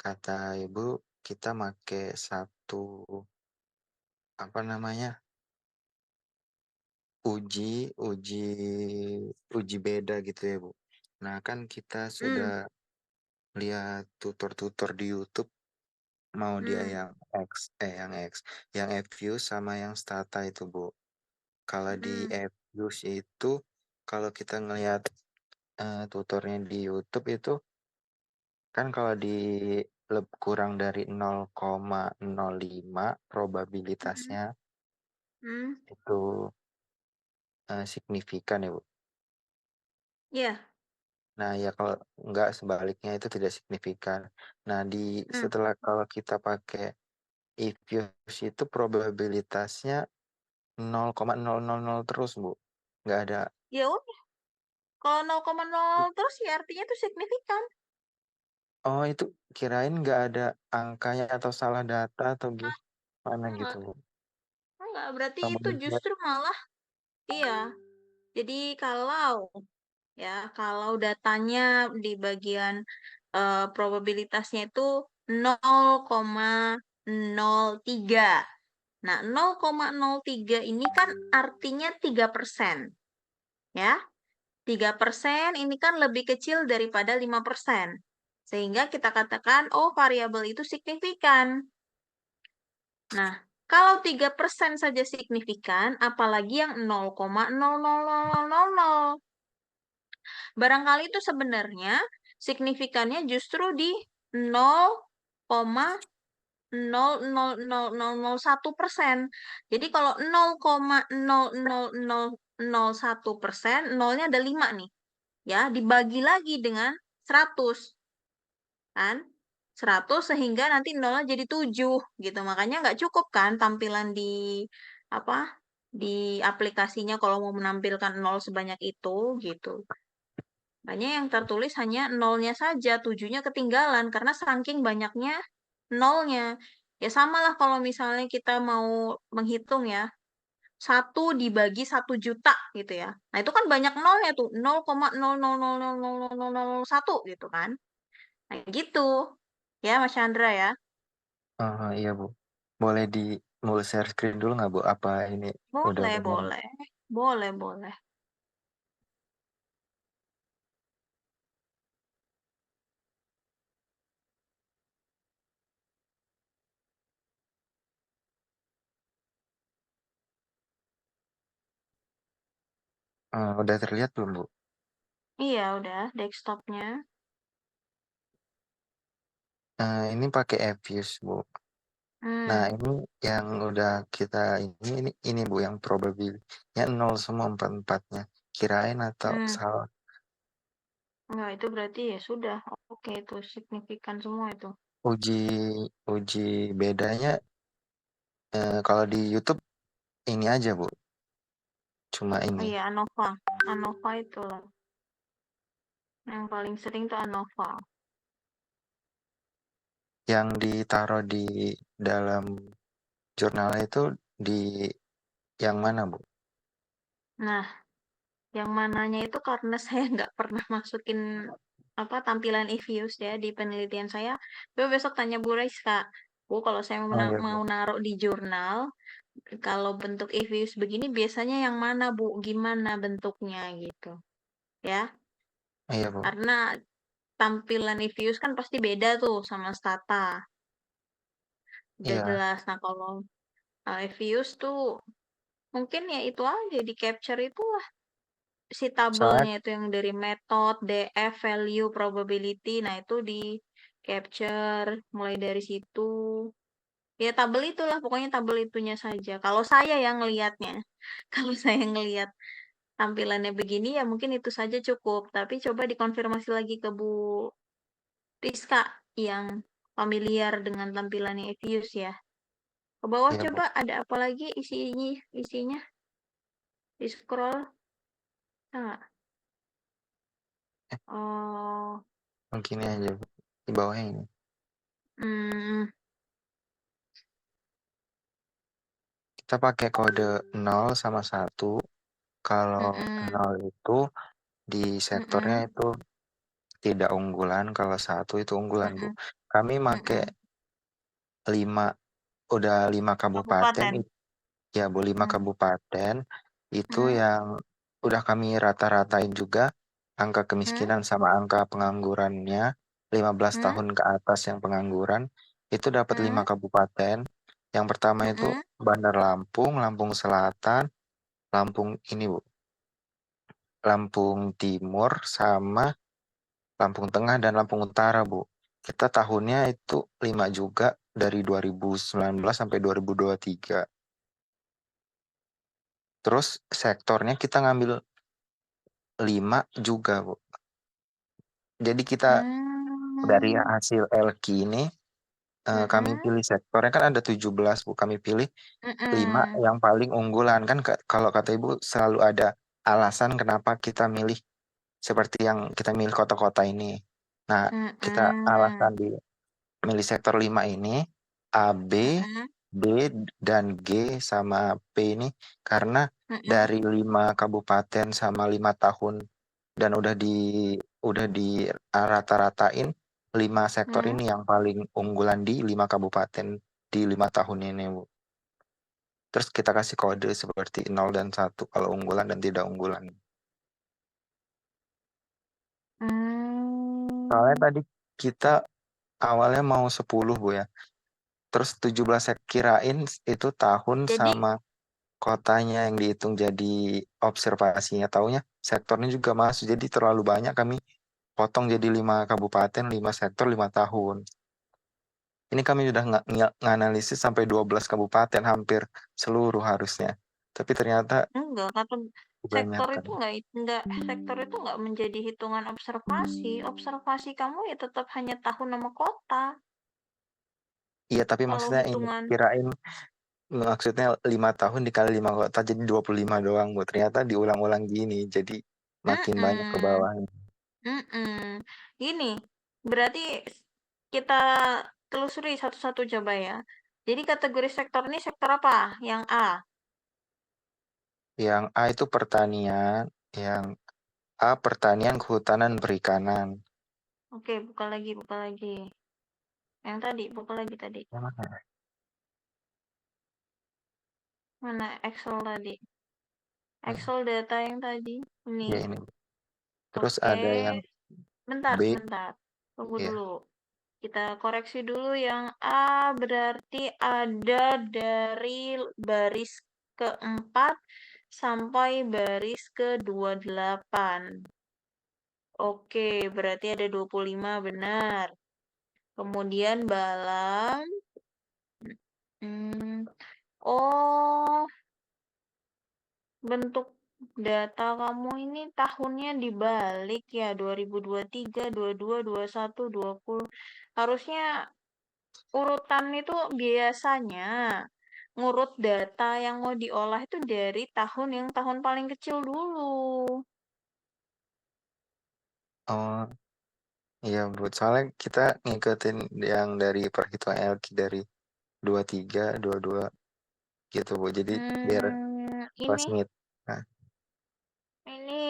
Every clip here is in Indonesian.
kata ibu kita make satu apa namanya uji uji uji beda gitu ya Bu. Nah kan kita Hmm, sudah lihat tutor-tutor di YouTube, mau dia hmm, yang Fuse sama yang Stata itu Bu. Kalau di hmm, Fuse itu kalau kita ngelihat tutornya di YouTube itu kan kalau di kurang dari 0,05 hmm, probabilitasnya hmm. itu signifikan ya Bu. Ya, Nah ya kalau enggak sebaliknya itu tidak signifikan. Nah hmm. setelah kalau kita pakai Ifuse itu probabilitasnya 0,000 terus Bu. Nggak ada. Ya udah, kalau 0,0 terus ya artinya itu signifikan. Oh itu kirain nggak ada angkanya atau salah data atau gimana gitu Enggak, Bu. enggak, berarti Kamu itu lihat. justru malah iya. Jadi kalau datanya di bagian probabilitasnya itu 0,03. Nah, 0,03 ini kan artinya 3%, ya. 3% ini kan lebih kecil daripada 5%. Sehingga kita katakan, oh variabel itu signifikan. Nah, kalau 3% saja signifikan, apalagi yang 0,00000. Barangkali itu sebenarnya signifikannya justru di 0,0000001%. Jadi kalau 0,00001%, nolnya ada 5 nih. Ya, dibagi lagi dengan 100, kan? 100 sehingga nanti nolnya jadi 7 gitu. Makanya nggak cukup kan tampilan di apa? Di aplikasinya kalau mau menampilkan nol sebanyak itu gitu. Makanya yang tertulis hanya nolnya saja, 7-nya ketinggalan karena saking banyaknya nolnya. Ya samalah kalau misalnya kita mau menghitung ya, 1 dibagi 1 juta gitu ya. Nah, itu kan banyak nolnya tuh, 0,000000001 gitu kan. Nah, gitu. Ya, Mas Chandra ya. Iya Bu. Boleh mau share screen dulu nggak Bu? Apa ini udah Boleh, benar? boleh. Boleh, boleh. Udah terlihat belum Bu? Iya, udah desktopnya. Ini pakai Fuse Bu. Nah Hmm, ini yang udah kita ini Bu yang probabilitasnya 0 semua empat-empatnya. Kirain atau hmm. salah? Enggak, itu berarti ya sudah. Oke, itu signifikan semua itu. Uji uji bedanya kalau di YouTube ini aja Bu. Cuma Oh ini iya, ANOVA. ANOVA itu loh. Yang paling sering tuh ANOVA. yang ditaruh di dalam jurnal itu di yang mana Bu? Nah, yang mananya itu karena saya nggak pernah masukin apa tampilan Evius ya di penelitian saya. Coba besok tanya Bu Rais, Kak. Bu, kalau saya mau, Oh iya Bu. mau naruh di jurnal, kalau bentuk Evius begini biasanya yang mana Bu? Gimana bentuknya gitu. Ya, Iya Bu. karena tampilan Evius kan pasti beda tuh sama Stata. Udah Iya. jelas. Nah, kalau Evius tuh mungkin ya itu aja di capture itu si Soalnya tabelnya itu yang dari method, DF, value, probability. Nah, itu di capture mulai dari situ. Ya tabel itulah, pokoknya tabel itunya saja. Kalau saya yang ngelihatnya, kalau saya ngelihat tampilannya begini ya mungkin itu saja cukup. Tapi coba dikonfirmasi lagi ke Bu Rizka yang familiar dengan tampilannya Evius ya. Ke bawah iya Bu. coba ada apa lagi isinya di scroll. Nah, oh, Mungkin aja Bu. Di bawahnya ini. hmm, Kita pakai kode 0 sama 1. Kalau mm-mm, 0 itu di sektornya mm-mm, itu tidak unggulan, kalau 1 itu unggulan Bu. mm-mm. kami make Mm-mm. 5 kabupaten, Kabupaten. ya Bu, 5 Hmm. kabupaten itu Hmm. yang udah kami rata-ratain juga angka Hmm. kemiskinan sama angka penganggurannya 15 Hmm. tahun ke atas yang pengangguran itu dapat 5 Hmm. kabupaten. Yang pertama itu Hmm. Bandar Lampung, Lampung Selatan, Lampung ini Bu, Lampung Timur sama Lampung Tengah dan Lampung Utara, Bu. Kita tahunnya itu 5 juga dari 2019 sampai 2023. Terus sektornya kita ngambil 5 juga, Bu. Jadi kita dari Hmm. hasil LQ ini kami Mm-mm. pilih sektornya kan ada 17, Bu. Kami pilih 5 Mm-mm. yang paling unggulan kan kalau kata Ibu selalu ada alasan kenapa kita milih seperti yang kita milih kota-kota ini. Nah, kita Mm-mm. alasan di milih sektor 5 ini A, B, Mm-mm. D, dan G sama P ini karena Mm-mm. dari 5 kabupaten sama 5 tahun dan udah di rata-ratain 5 sektor Mm. ini yang paling unggulan di 5 kabupaten di 5 tahun ini, Bu. Terus kita kasih kode seperti 0 dan 1 kalau unggulan dan tidak unggulan. Soalnya Hmm. tadi kita awalnya mau 10, Bu ya. Terus 17 saya kirain itu tahun Jadi sama kotanya yang dihitung jadi observasinya. Taunya sektornya juga masuk. Jadi terlalu banyak kami potong jadi 5 kabupaten, 5 sektor, 5 tahun. Ini kami sudah nganalisis sampai 12 kabupaten hampir seluruh harusnya. Tapi ternyata enggak, kata kebanyakan. sektor itu enggak menjadi hitungan observasi. Observasi kamu ya tetap hanya tahun nama kota. Iya, tapi Kalau maksudnya ini hitungan, kirain maksudnya 5 tahun dikali 5 kota jadi 25 doang, Bu. Ternyata diulang-ulang gini. Jadi makin banyak ke mm-mm, bawahnya. mm-mm. Gini, berarti kita telusuri satu-satu coba ya. Jadi kategori sektor ini sektor apa? Yang A. Yang A itu pertanian, yang A pertanian, kehutanan, perikanan. Oke, buka lagi, buka lagi. Yang tadi, buka lagi tadi. Yang mana? Mana Excel tadi? Hmm, Excel data yang tadi. Ini. ya ini. Terus Oke, ada yang bentar, B, bentar. Tunggu ya. dulu. Kita koreksi dulu yang A berarti ada dari baris keempat sampai baris ke-28. Oke, berarti ada 25 benar. Kemudian balam. Hmm, oh, bentuk data kamu ini tahunnya dibalik ya, 2023, 22, 21, 20. Harusnya urutan itu biasanya ngurut data yang mau diolah itu dari tahun yang tahun paling kecil dulu. Oh, iya, Bu. Soalnya kita ngikutin yang dari perhitungan LQ dari 23, 22 gitu, Bu. Jadi biar pas Ini meet. Nah, Ini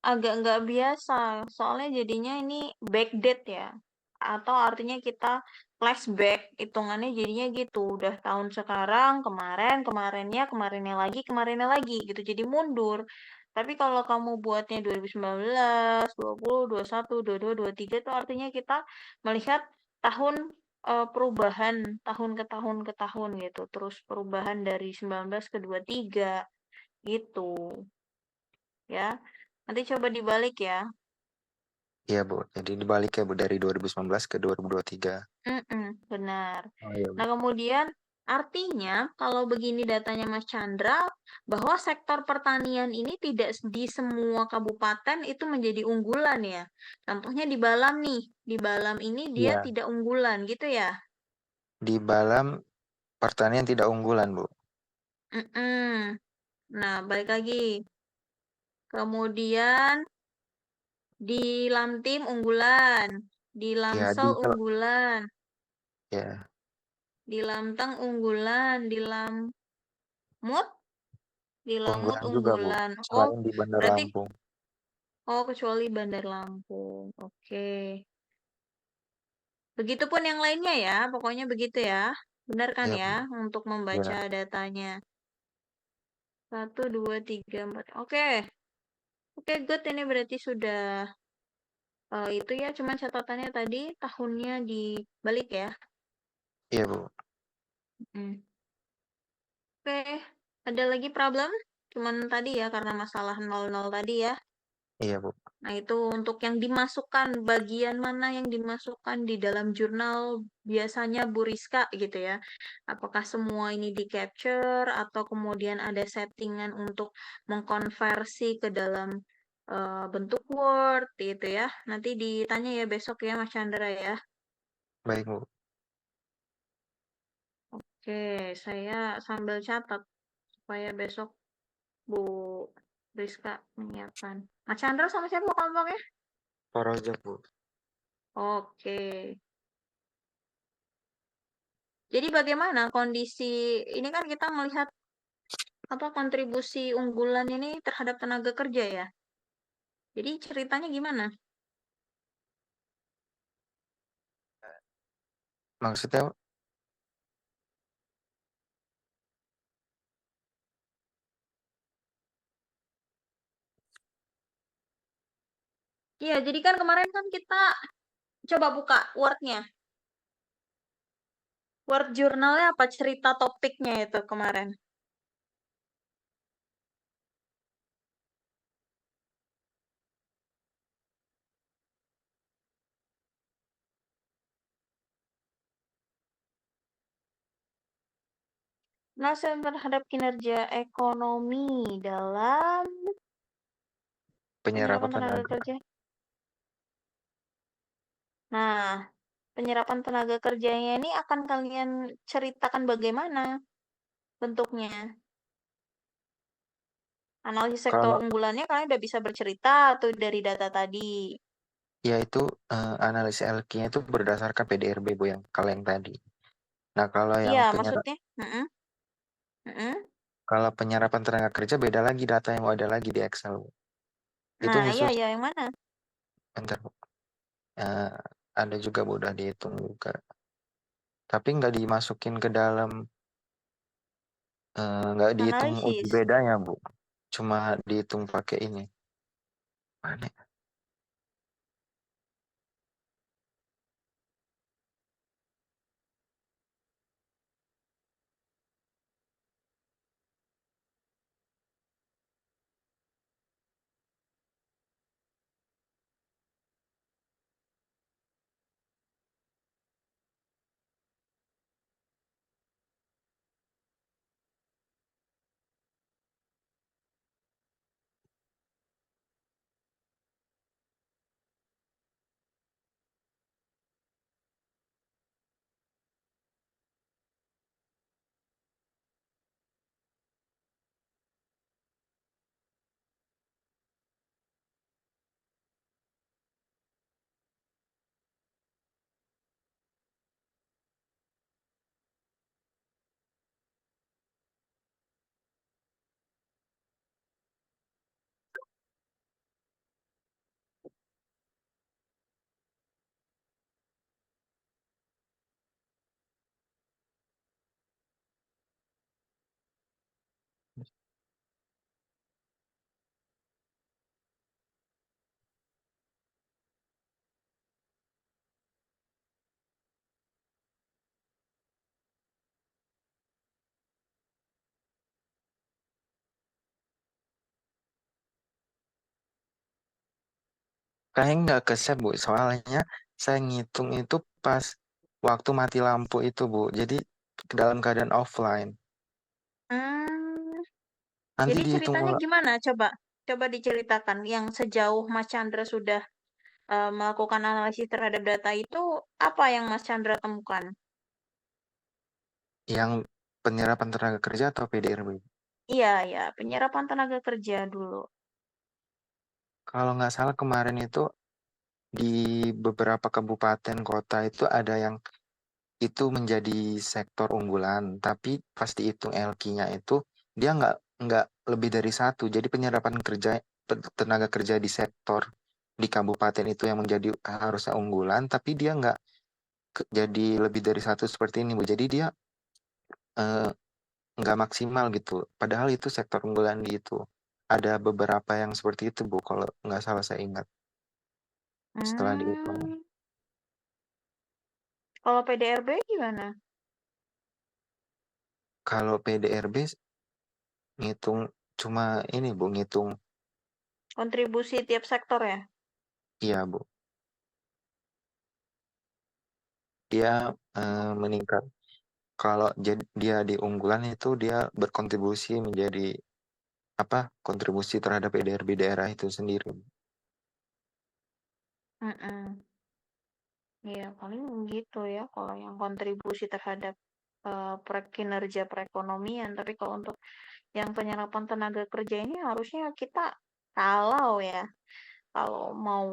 agak nggak biasa, soalnya jadinya ini backdate ya. Atau artinya kita flashback, hitungannya jadinya gitu. Udah tahun sekarang, kemarin, kemarinnya lagi gitu. Jadi mundur. Tapi kalau kamu buatnya 2019, 20, 21, 22, 23 itu artinya kita melihat tahun perubahan tahun ke tahun ke tahun gitu. Terus perubahan dari 19 ke 23 gitu ya. Nanti coba dibalik ya. iya, Bu. Jadi dibalik ya, Bu, dari 2019 ke 2023. Benar. Oh iya, Bu. Nah, kemudian artinya kalau begini datanya Mas Chandra, bahwa sektor pertanian ini tidak di semua kabupaten itu menjadi unggulan ya. Contohnya di Balam nih, di Balam ini dia Iya, tidak unggulan gitu ya. di Balam pertanian tidak unggulan, Bu. Mm-mm. Nah, balik lagi. Kemudian di Lamtim unggulan, di Ya, Lamsel unggulan, ya, di Lamteng unggulan, di Lamut, di Lamut unggulan juga, Bu. unggulan. Oh, Selain di Bandar berarti Lampung. oh kecuali Bandar Lampung. Oke. Begitupun yang lainnya ya, pokoknya begitu ya. Benar kan Iya, ya Bu. untuk Ya, membaca datanya. 1, 2, 3, 4. Oke. Oke, good. Ini berarti sudah itu ya, cuman catatannya tadi tahunnya dibalik ya. iya, Bu. Hmm. Oke, ada lagi problem? Cuman tadi ya, karena masalah 00 tadi ya. Iya, Bu. Nah, itu untuk yang dimasukkan, bagian mana yang dimasukkan di dalam jurnal biasanya Bu Rizka gitu ya. Apakah semua ini di-capture atau kemudian ada settingan untuk mengkonversi ke dalam bentuk Word gitu ya. Nanti ditanya ya besok ya Mas Chandra ya. Baik, Bu. Oke, saya sambil catat supaya besok Bu Rizka menyiapkan. Mas Chandra sama siapa kelompoknya? Project, Bu. Oke. Jadi bagaimana kondisi ini kan kita melihat apa kontribusi unggulan ini terhadap tenaga kerja ya. Jadi ceritanya gimana? Maksudnya Iya, jadi kan kemarin kan kita coba buka Word-nya. Word jurnalnya apa cerita topiknya itu kemarin. Nasihat terhadap kinerja ekonomi dalam penyerapan penyerapan tenaga tenaga. kerja. Nah, penyerapan tenaga kerjanya ini akan kalian ceritakan bagaimana bentuknya. Analisis sektor Kalau unggulannya kalian udah bisa bercerita tuh dari data tadi. ya itu analisa LQ-nya itu berdasarkan PDRB, Bu, yang kalau yang tadi. Nah, Iya, maksudnya. Mm-mm, mm-mm. kalau penyerapan tenaga kerja beda lagi, data yang ada lagi di Excel, Bu. Itu Nah, iya, khusus, iya, yang mana? bentar, Bu. Eh, ada juga, Bu, udah dihitung juga. Tapi nggak dimasukin ke dalam, nggak dihitung uji Analisis. bedanya, Bu. Cuma dihitung pakai ini. Mana ya? Kayaknya nggak ke save, Bu. Soalnya saya ngitung itu pas waktu mati lampu itu, Bu. Jadi dalam keadaan offline. Hmm, Nanti jadi dihitung ceritanya ulang. gimana? Coba, coba diceritakan. Yang sejauh Mas Chandra sudah melakukan analisis terhadap data itu, apa yang Mas Chandra temukan? Yang penyerapan tenaga kerja atau PDRB. Iya, ya, penyerapan tenaga kerja dulu. Kalau nggak salah kemarin itu di beberapa kabupaten kota itu ada yang itu menjadi sektor unggulan, tapi pas dihitung LQ-nya itu dia nggak lebih dari satu. Jadi penyerapan kerja tenaga kerja di sektor di kabupaten itu yang menjadi harusnya unggulan, tapi dia nggak jadi lebih dari satu seperti ini Bu. Jadi dia eh, nggak maksimal gitu. Padahal itu sektor unggulan di itu. Ada beberapa yang seperti itu Bu, kalau nggak salah saya ingat setelah dihitung. Hmm, kalau PDRB gimana? Kalau PDRB ngitung cuma ini Bu, ngitung Kontribusi tiap sektor ya? iya Bu. Dia meningkat. Kalau dia di unggulan itu dia berkontribusi menjadi apa? Kontribusi terhadap PDRB daerah itu sendiri. Mm-mm. Iya, paling gitu ya kalau yang kontribusi terhadap kinerja perekonomian. Tapi kalau untuk yang penyerapan tenaga kerja ini harusnya kita kalau ya, kalau mau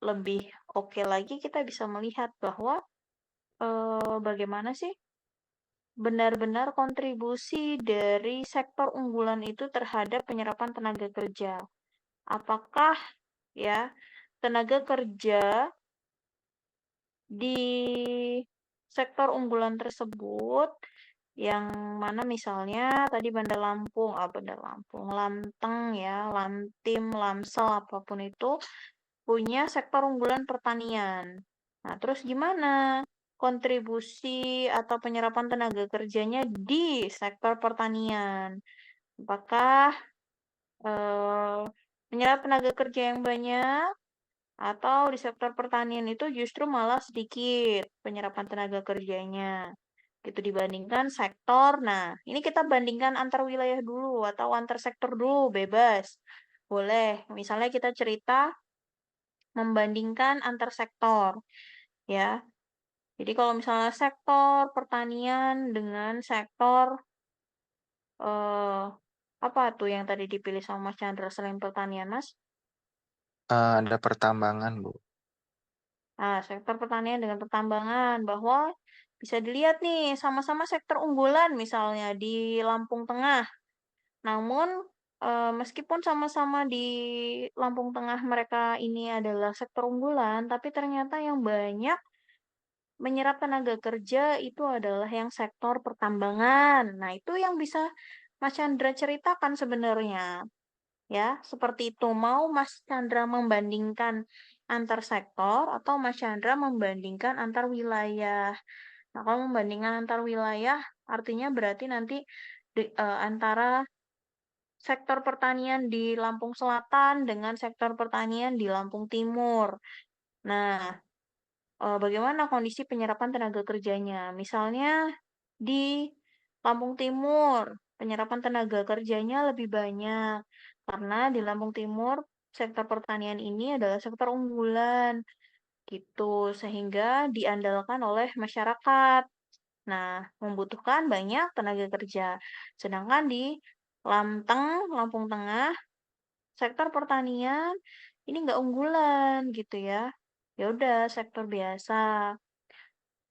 lebih oke lagi kita bisa melihat bahwa bagaimana sih benar-benar kontribusi dari sektor unggulan itu terhadap penyerapan tenaga kerja. Apakah ya tenaga kerja di sektor unggulan tersebut yang mana misalnya tadi Bandar Lampung, Lanteng ya, Lantim, Lamsel, apapun itu punya sektor unggulan pertanian. Nah, terus gimana kontribusi atau penyerapan tenaga kerjanya di sektor pertanian? Apakah eh, menyerap tenaga kerja yang banyak atau di sektor pertanian itu justru malah sedikit penyerapan tenaga kerjanya gitu dibandingkan sektor. Nah, ini kita bandingkan antar wilayah dulu atau antar sektor dulu, bebas. Boleh. Misalnya kita cerita membandingkan antar sektor, ya. Jadi kalau misalnya sektor pertanian dengan sektor eh apa tuh yang tadi dipilih sama Mas Chandra selain pertanian, Mas? Ada pertambangan Bu. Nah, sektor pertanian dengan pertambangan bahwa bisa dilihat nih sama-sama sektor unggulan misalnya di Lampung Tengah. Namun meskipun sama-sama di Lampung Tengah mereka ini adalah sektor unggulan, tapi ternyata yang banyak menyerap tenaga kerja itu adalah yang sektor pertambangan. Nah, itu yang bisa Mas Chandra ceritakan sebenarnya. Ya, seperti itu. Mau Mas Chandra membandingkan antar sektor atau Mas Chandra membandingkan antar wilayah. Nah, kalau membandingkan antar wilayah, artinya berarti nanti antara sektor pertanian di Lampung Selatan dengan sektor pertanian di Lampung Timur. Nah, bagaimana kondisi penyerapan tenaga kerjanya? Misalnya di Lampung Timur, penyerapan tenaga kerjanya lebih banyak karena di Lampung Timur sektor pertanian ini adalah sektor unggulan gitu sehingga diandalkan oleh masyarakat. Nah, membutuhkan banyak tenaga kerja. Sedangkan di Lamteng, Lampung Tengah, sektor pertanian ini nggak unggulan gitu ya. Ya udah sektor biasa.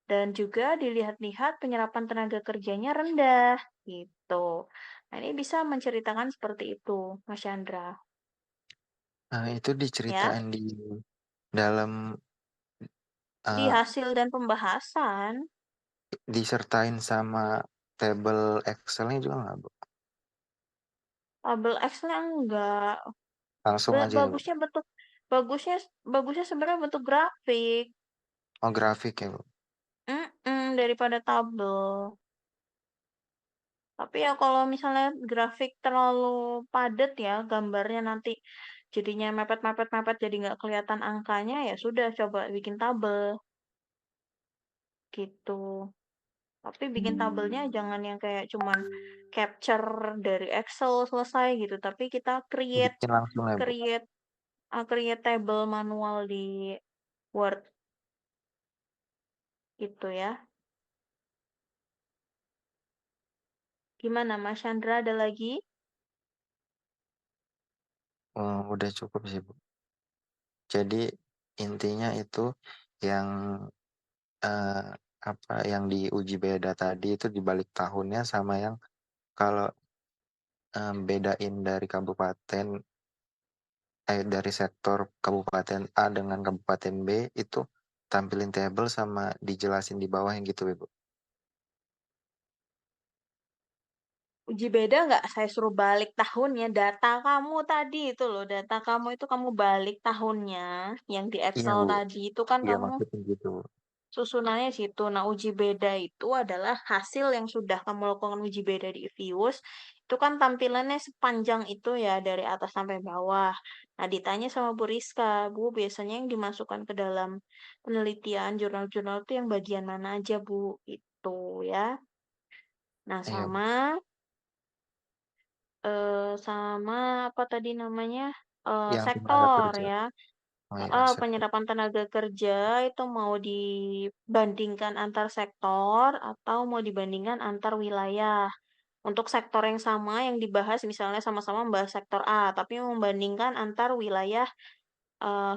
Dan juga dilihat-lihat penyerapan tenaga kerjanya rendah gitu. Nah, ini bisa menceritakan seperti itu, Mas Chandra. Nah, itu Ya, diceritain di dalam di eh, hasil dan pembahasan, disertain sama table Excelnya juga nggak Bu? tabel Excel-nya enggak. Langsung aja ya Bu. Bagusnya bentuk bagusnya bagusnya sebenarnya bentuk grafik. Oh grafik ya Bu. Daripada tabel. Tapi ya kalau misalnya grafik terlalu padat ya, gambarnya nanti jadinya mepet-mepet-mepet jadi nggak kelihatan angkanya, ya sudah coba bikin tabel gitu. Tapi bikin tabelnya jangan yang kayak cuman capture dari Excel selesai gitu, tapi kita create Bikin langsung ya Bu. create create table manual di Word gitu ya. Gimana Mas Chandra ada lagi? Oh, udah cukup sih Bu. Jadi intinya itu yang eh, apa yang diuji beda tadi itu dibalik tahunnya sama yang kalau bedain dari kabupaten dari sektor kabupaten A dengan kabupaten B itu tampilin table sama dijelasin di bawah yang gitu, Ibu. Uji beda nggak saya suruh balik tahunnya, data kamu tadi itu loh, data kamu itu kamu balik tahunnya, yang di Iya, Excel Bu. tadi itu kan Iya, kamu maksudnya gitu. susunannya situ. Nah, uji beda itu adalah hasil yang sudah kamu lakukan uji beda di Vius. Itu kan tampilannya sepanjang itu ya, dari atas sampai bawah. Nah, ditanya sama Bu Rizka, Bu, biasanya yang dimasukkan ke dalam penelitian jurnal-jurnal itu yang bagian mana aja, Bu? Itu ya. Nah, Iya, Bu. sama apa tadi namanya? Yang tenaga Sektor kerja. ya. Oh iya, Heeh, sektor. penyerapan tenaga kerja itu mau dibandingkan antar sektor atau mau dibandingkan antar wilayah. Untuk sektor yang sama yang dibahas misalnya sama-sama membahas sektor A, tapi membandingkan antar wilayah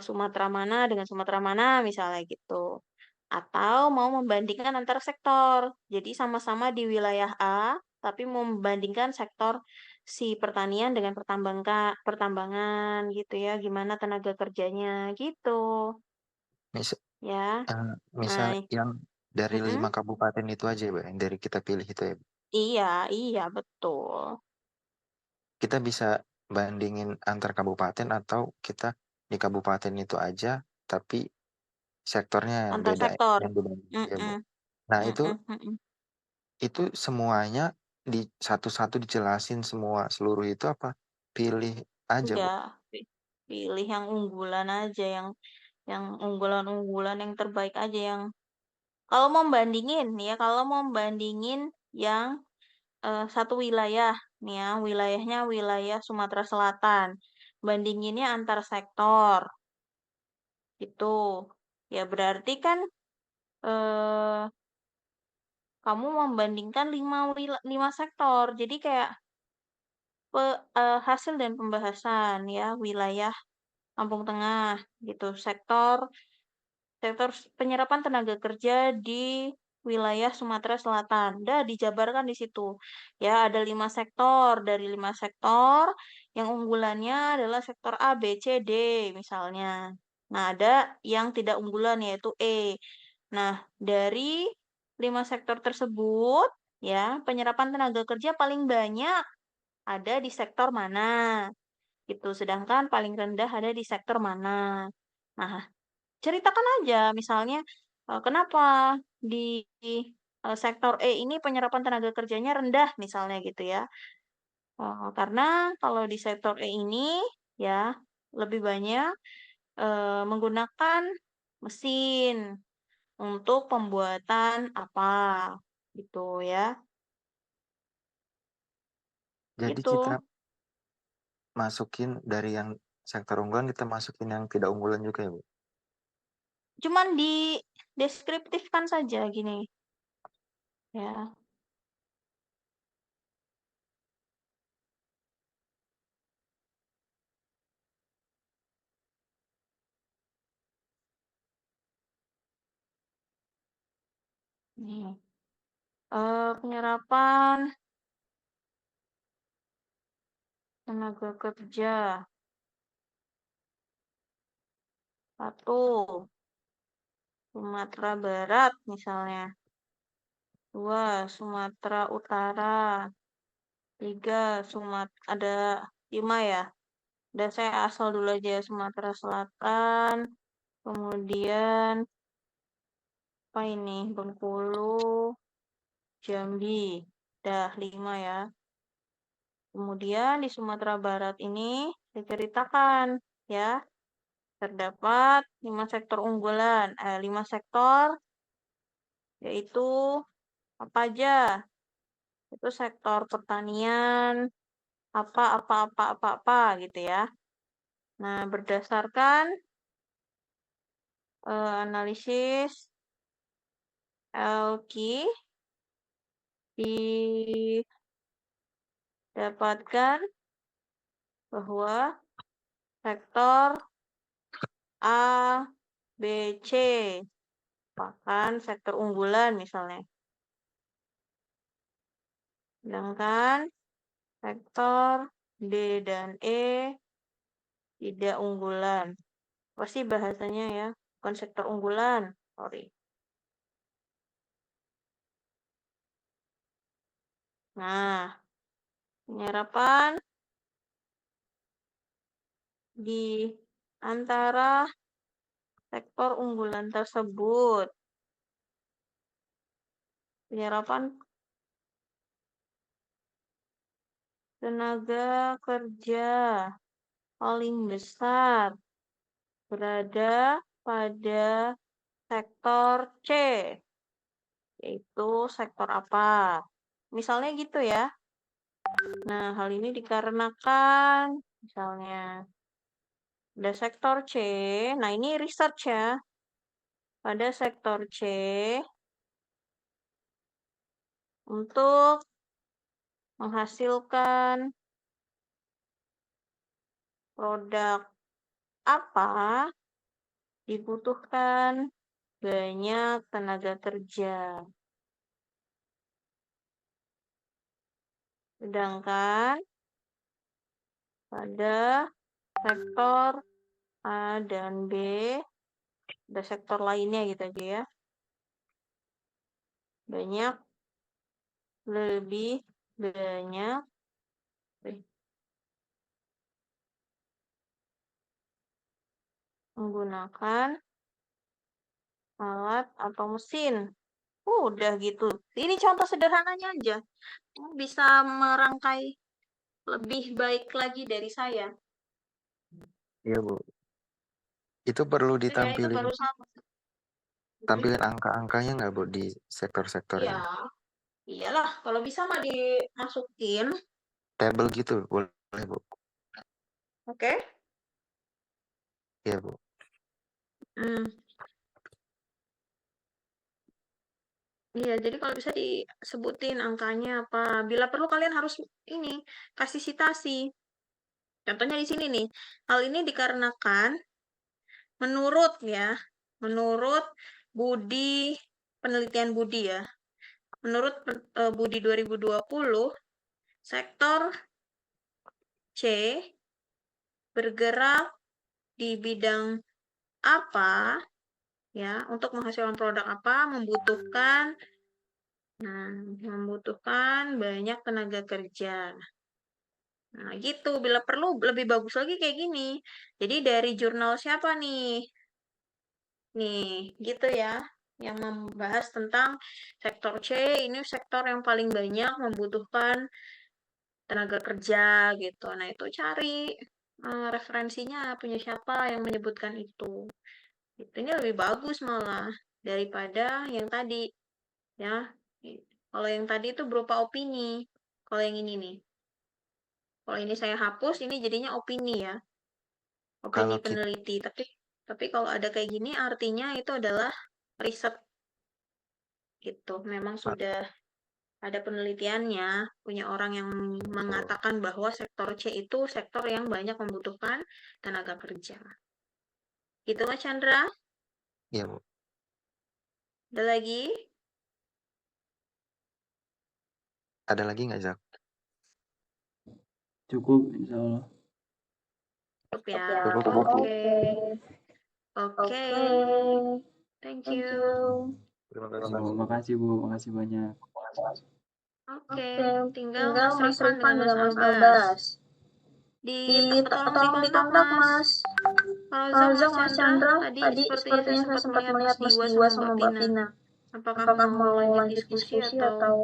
Sumatera mana dengan Sumatera mana misalnya gitu. Atau mau membandingkan antar sektor. Jadi sama-sama di wilayah A, tapi mau membandingkan sektor si pertanian dengan pertambangan gitu ya, gimana tenaga kerjanya gitu Mis ya. eh, misal Nah, yang dari mm-mm. 5 kabupaten itu aja, Bu, yang dari kita pilih itu ya, Bu. Iya, iya betul. Kita bisa bandingin antar kabupaten atau kita di kabupaten itu aja, tapi sektornya Antar beda sektor. yang beda ya, Bu. Mm-mm, Nah, mm-mm, mm-mm. itu semuanya di satu-satu dijelasin semua seluruh itu apa? Pilih aja, Bu. Enggak, pilih yang unggulan aja, yang unggulan-unggulan yang terbaik aja yang kalau mau bandingin ya, kalau mau bandingin yang satu wilayah nih ya, wilayahnya wilayah Sumatera Selatan. Bandinginnya antar sektor itu. Ya berarti kan eh kamu membandingkan 5 sektor. Jadi kayak hasil dan pembahasan ya wilayah Lampung Tengah gitu. Sektor sektor penyerapan tenaga kerja di wilayah Sumatera Selatan. Udah dijabarkan di situ. Ya, ada 5 sektor. Dari 5 sektor, yang unggulannya adalah sektor A, B, C, D misalnya. Nah, ada yang tidak unggulan yaitu E. Nah, dari 5 sektor tersebut, ya, penyerapan tenaga kerja paling banyak ada di sektor mana. Gitu. Sedangkan paling rendah ada di sektor mana. Nah, ceritakan aja misalnya, kenapa di sektor E ini penyerapan tenaga kerjanya rendah misalnya gitu ya. Karena kalau di sektor E ini ya lebih banyak, menggunakan mesin untuk pembuatan apa, gitu ya. Jadi Gitu. kita masukin dari yang sektor unggulan, kita masukin yang tidak unggulan juga ya, Bu. Cuman dideskriptifkan saja gini, ya. Nih, penyerapan tenaga kerja. Satu, Sumatera Barat misalnya. Dua, Sumatera Utara. Tiga, ada 5 ya. Dan saya asal dulu aja Sumatera Selatan. Kemudian apa ini? Bengkulu, Jambi. Dah 5 ya. Kemudian di Sumatera Barat ini diceritakan ya. Terdapat 5 sektor unggulan. 5 sektor yaitu apa aja? Itu sektor pertanian, apa gitu ya. Nah, berdasarkan analisis LQ didapatkan bahwa sektor A, B, C merupakan sektor unggulan misalnya. Sedangkan sektor D dan E tidak unggulan. Pasti bahasanya ya, bukan sektor unggulan. Sorry. Nah, penyerapan di antara sektor unggulan tersebut. Penyerapan tenaga kerja paling besar berada pada sektor C, yaitu sektor apa? Misalnya gitu ya. Nah, hal ini dikarenakan misalnya ada sektor C. Nah, ini research ya. Pada sektor C untuk menghasilkan produk apa dibutuhkan banyak tenaga kerja. Sedangkan pada sektor A dan B, ada sektor lainnya gitu aja ya. Lebih banyak menggunakan alat atau mesin. Udah gitu. Ini contoh sederhananya aja. Bisa merangkai lebih baik lagi dari saya. Iya, Bu. Itu perlu Itu ya, itu ditampilin baru sama. tampilin angka-angkanya nggak, Bu, di sektor-sektor Iya, ini? iyalah. Kalau bisa mah dimasukin. Tabel gitu, boleh, Bu? Oke. Iya, Bu. Iya, jadi kalau bisa disebutin angkanya apa. Bila perlu kalian harus ini kasih citasi. Contohnya di sini nih. Hal ini dikarenakan menurut Budi, penelitian Budi ya. Menurut Budi 2020, sektor C bergerak di bidang apa ya, untuk menghasilkan produk apa membutuhkan banyak tenaga kerja. Nah, gitu. Bila perlu lebih bagus lagi kayak gini. Jadi dari jurnal siapa nih? Nih, gitu ya. Yang membahas tentang sektor C, ini sektor yang paling banyak membutuhkan tenaga kerja gitu. Nah, itu cari referensinya punya siapa yang menyebutkan itu. Ini lebih bagus malah daripada yang tadi ya. Kalau yang tadi itu berupa opini. Kalau yang ini nih. Kalau ini saya hapus, ini jadinya opini ya. Opini Kalau kita, peneliti. Tapi kalau ada kayak gini artinya itu adalah riset gitu. Memang sudah ada penelitiannya, punya orang yang mengatakan bahwa sektor C itu sektor yang banyak membutuhkan tenaga kerja. Gitu Mas Chandra? iya, Bu. Ada lagi? Ada lagi nggak, Zak? Cukup, insya Allah. Cukup ya. Cukup, Bu. Oke. Thank you. Terima Oh, kasih. makasih Bu, makasih banyak. Oke, tinggal Mas Rifan dengan Mas Albas. Tolong di kontak Mas Falzon, Mas Chandra. Tadi sepertinya saya sempat melihat Mas Diwa sama Mbak Tina. Apakah mau lanjut diskusi atau